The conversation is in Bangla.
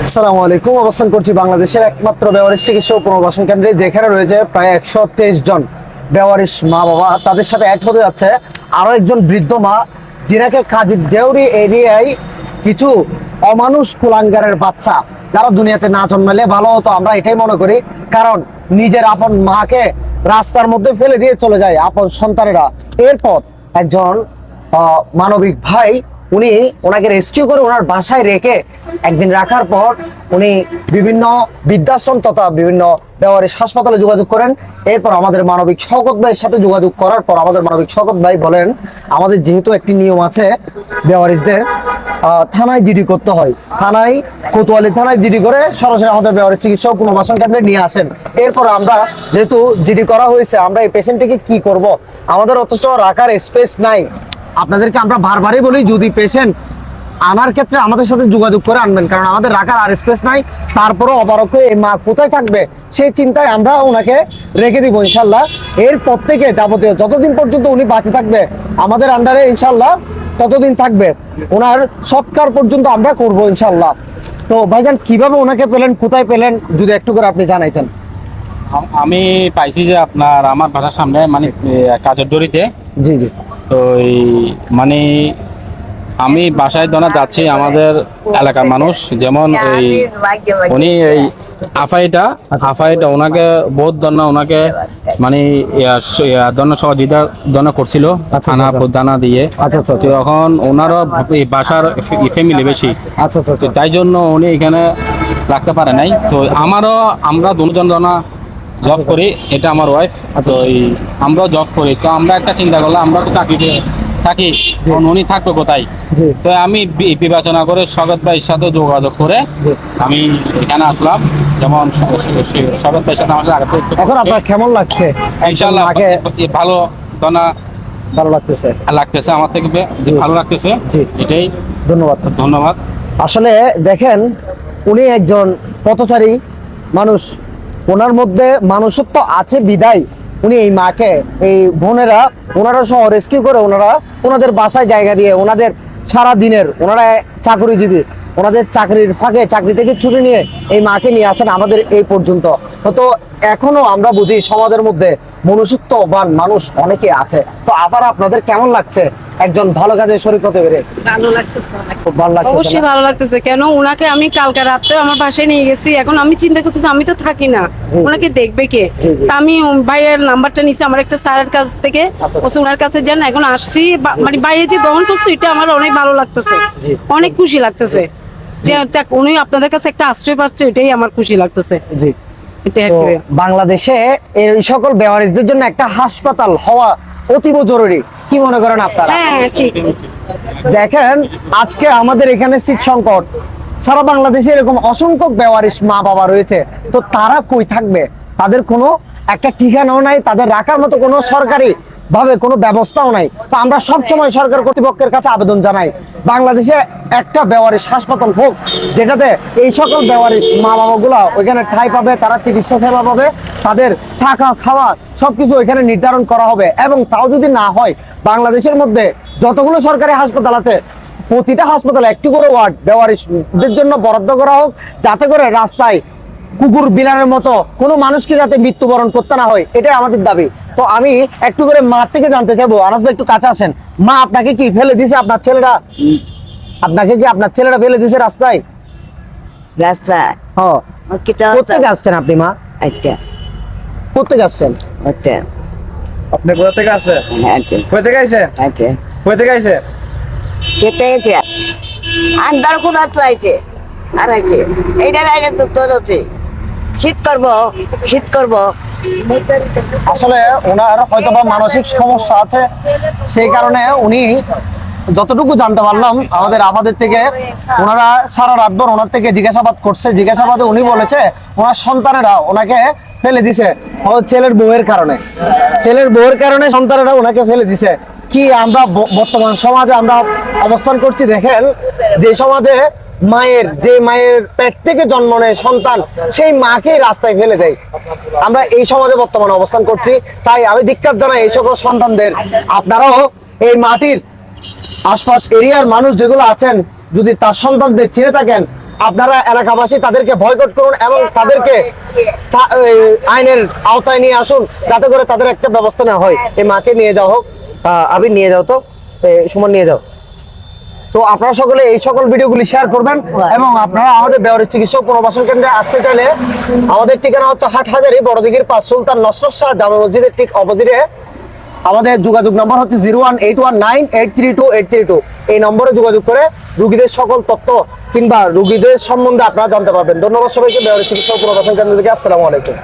আসসালামু আলাইকুম। অবস্থান করছি বাংলাদেশের একমাত্র বেওয়ারিশ চিকিৎসা ও পুনর্বাসন কেন্দ্রে, যেখানে রয়েছে প্রায় 123 জন বেওয়ারিশ মা বাবা। তাদের সাথে অ্যাড হতে যাচ্ছে আরো একজন বৃদ্ধ মা, যিনাকে কাজীর দেউরি এরিয়ায় কিছু অমানুষ কুলাঙ্গারের বাচ্চা, যারা দুনিয়াতে না জন্মালে ভালো হতো, আমরা এটাই মনে করি। কারণ নিজের আপন মাকে রাস্তার মধ্যে ফেলে দিয়ে চলে যায় আপন সন্তানেরা। এরপর একজন মানবিক ভাই, উনি ওনাকে রেস্কিউ করে ওনার বাসায় রেখে একদিন রাখার পর উনি বিভিন্ন বৃদ্ধাশ্রম তথা বিভিন্ন বেওয়ারিশ হাসপাতালে যোগাযোগ করেন। এরপর আমাদের মানবিক শওকত ভাইয়ের সাথে যোগাযোগ করার পর আমাদের মানবিক শওকত ভাই বলেন, আমাদের যেহেতু একটি নিয়ম আছে বেওয়ারিশদের থানায় জিডি করতে হয়, থানায় কোতোয়ালি থানায় জিডি করে সরাসরি আমাদের বেওয়ারিশ চিকিৎসা ও পুনর্বাসন কেন্দ্রে নিয়ে আসেন। এরপর আমরা যেহেতু জিডি করা হয়েছে, আমরা এই পেশেন্টটিকে কি করব, আমাদের অথচ রাখার স্পেস নাই। আপনাদেরকে আমরা বারবারই বলি, যদি পেশেন্ট আনার ক্ষেত্রে আমাদের সাথে যোগাযোগ করে আনবেন, কারণ আমাদের রাখার আর স্পেস নাই। তারপরও অপারক্ষ এই মা কোথায় থাকবে সেই চিন্তায় আমরা ওনাকে রেখে দিব ইনশাল্লাহ। এরপর থেকে যাবতীয় যতদিন পর্যন্ত উনি বাঁচে থাকবে আমাদের আন্ডারে ইনশাল্লাহ ততদিন থাকবে, ওনার সৎকার পর্যন্ত আমরা করব ইনশাল্লাহ। তো ভাইজান, কিভাবে ওনাকে পেলেন, কোথায় পেলেন, যদি একটু করে আপনি জানাইতেন। আমি পাইছি যে আমার বাসার সামনে মানে কাজের দড়িতে। জি জি। তো মানে আমি বাসায় দোনা যাচ্ছি, আমাদের এলাকার মানুষ যেমন এই উনি এই আফাইটা ওনাকে বহুত দন্না ওনাকে মানে দন্না সহযোগিতা দন্না করছিল খানা দানা দিয়ে। তখন ওনারও এই বাসার ফ্যামিলি বেশি, তাই জন্য উনি এখানে রাখতে পারে নাই। তো আমরা দুজন দনা জব করি, এটা আমার ওয়াইফ। তো আমরাও জব করি, তো আমরা একটা চিন্তা করলাম, আমরা তো চাকরিতে থাকি, উনি থাকবে কোথায়। তো আমি বিবেচনা করে শওকত ভাইয়ের সাথে যোগাযোগ করে আমি এখানে আসলাম। যেমন শওকত ভাইয়ের সাথে আমাদের এখন আপনার কেমন লাগছে? ইনশাআল্লাহ ভালো লাগতেছে আমার থেকে ভালো লাগতেছে। এটাই, ধন্যবাদ। আসলে দেখেন, উনি একজন পথচারী মানুষ, ওনার মধ্যে মানুষত্ব আছে বিদায় উনি এই মাকে, এই বোনেরা ওনারা সহ রেস্কিউ করে ওনাদের বাসায় জায়গা দিয়ে, ওনাদের সারা দিনের ওনারা চাকরিজীবী, ওনাদের চাকরির ফাঁকে চাকরি থেকে ছুটি নিয়ে এই মাকে নিয়ে আসেন আমাদের এই পর্যন্ত। তো এখনো আমরা বুঝি সমাজের মধ্যে মনুষ্যত্ববান মানুষ অনেকে আছে। তো আবার আপনাদের কেমন লাগছে একজন ভালো কাজে শরীক হতে পেরে? ভালো লাগতেছে, খুব ভালো লাগছে, অবশ্যই ভালো লাগতেছে। কেন, ওনাকে আমি কালকে রাতে আমার বাসায় নিয়ে গেছি। এখন আমি চিন্তা করতেছি, আমি তো থাকি না, ওনাকে দেখবে কে? তা আমি ভাইয়ের নাম্বারটা নিছি আমার একটা স্যারের কাছ থেকে, ওনার কাছে যান। এখন আসছি, মানে ভাইয়ে যে গ্রহণ করছে এটা আমার অনেক ভালো লাগতেছে, অনেক খুশি লাগতেছে যে উনি আপনাদের কাছে একটা আশ্রয় পাচ্ছে, এটাই আমার খুশি লাগতেছে। বাংলাদেশে এই সকল বেওয়ারিশদের জন্য একটা হাসপাতাল হওয়া অতীব জরুরি, কি মনে করেন আপনারা? দেখেন, আজকে আমাদের এখানে সিট সংকট, সারা বাংলাদেশে এরকম অসংখ্য বেওয়ারিশ মা বাবা রয়েছে। তো তারা কই থাকবে? তাদের কোনো একটা ঠিকানাও নাই, তাদের রাখার মতো কোনো সরকারি ভাবে কোনো ব্যবস্থাও নাই। তো আমরা সবসময় সরকার কর্তৃপক্ষের কাছে আবেদন জানাই, বাংলাদেশে একটা বেওয়ারিশ হাসপাতাল হোক, যেটাতে এই সকল বেওয়ারিশ মা বাবাগুলা ওইখানে ঠাঁই পাবে, তারা চিকিৎসা সেবা পাবে, তাদের থাকা খাওয়া সবকিছু ওইখানে নির্ধারণ করা হবে। এবং তাও যদি না হয়, বাংলাদেশের মধ্যে যতগুলো সরকারি হাসপাতাল আছে প্রতিটা হাসপাতালে একটি করে ওয়ার্ড বেওয়ারিশদের জন্য বরাদ্দ করা হোক, যাতে করে রাস্তায় কুকুর বিলানের মতো কোনো মানুষকে যাতে মৃত্যুবরণ করতে না হয়, এটাই আমাদের দাবি। তো আমি একটু করে মা থেকে জানতে চাইবো, আনাস ভাই একটু কাছে আসেন। মা, আপনাকে কি ফেলে দিছে আপনার ছেলেরা? ফেলে দিছে রাস্তায়? কোথেকে আসছেন আপনি মা? কোথেকে আসছেন আপনি? কোথা থেকে আসছে? কোথা থেকে আইছে? কোথা থেকে আইছে? আন্দার কোন আইছে আর আইছে এইটার আগে তো তোর শীত করব। আসলে ওনার হয়তো বা মানসিক সমস্যা আছে, সেই কারণে উনি, যতটুকু জানতে পারলাম আমাদের থেকে, ওনারা সারা রাতভর ওনার থেকে জিজ্ঞাসাবাদ করছে। জিজ্ঞাসাবাদে উনি বলেছে ওনার সন্তানেরা ওনাকে ফেলে দিছে ছেলের বউয়ের কারণে সন্তানেরা ওনাকে ফেলে দিছে। কি আমরা বর্তমান সমাজে আমরা অবস্থান করছি, দেখেন, যে সমাজে মায়ের পেট থেকে জন্ম নেয় সন্তান, সেই মাকে রাস্তায় ফেলে দেয়। আমরা এই সমাজে বর্তমানে অবস্থান করছি। তাই আমি ধিক্কার জানাই এই সকল সন্তানদের। আপনারাও এই মাটির আশপাশ এরিয়ার মানুষ যেগুলো আছেন, যদি তার সন্তানদের চিনে থাকেন, আপনারা এলাকাবাসী তাদেরকে বয়কট করুন এবং তাদেরকে এই আইনের আওতায় নিয়ে আসুন, যাতে করে তাদের একটা ব্যবস্থা নেওয়া হয়। এই মাকে নিয়ে যাওয়া হোক, আবির নিয়ে যাও, তো সুমন নিয়ে যাও। তো আপনারা সকলে এই সকল ভিডিওগুলি শেয়ার করবেন এবং আপনারা আমাদের বেওয়ারিশ চিকিৎসক পুনর্বাসন কেন্দ্রে আসতে চাইলে আমাদের ঠিকানা হচ্ছে হাটহাজারী, বড়দিঘির 5 সুলতান নসরত শাহ জামে মসজিদের ঠিক অপোজিটে। আমাদের যোগাযোগ নম্বর হচ্ছে 01819832832। এই নম্বরে যোগাযোগ করে রোগীদের সকল তথ্য কিংবা রোগীদের সম্বন্ধে আপনারা জানতে পারবেন। ধন্যবাদ সবাইকে বেওয়ারিশ চিকিৎসক পুনর্বাসন কেন্দ্র থেকে। আসসালামু আলাইকুম।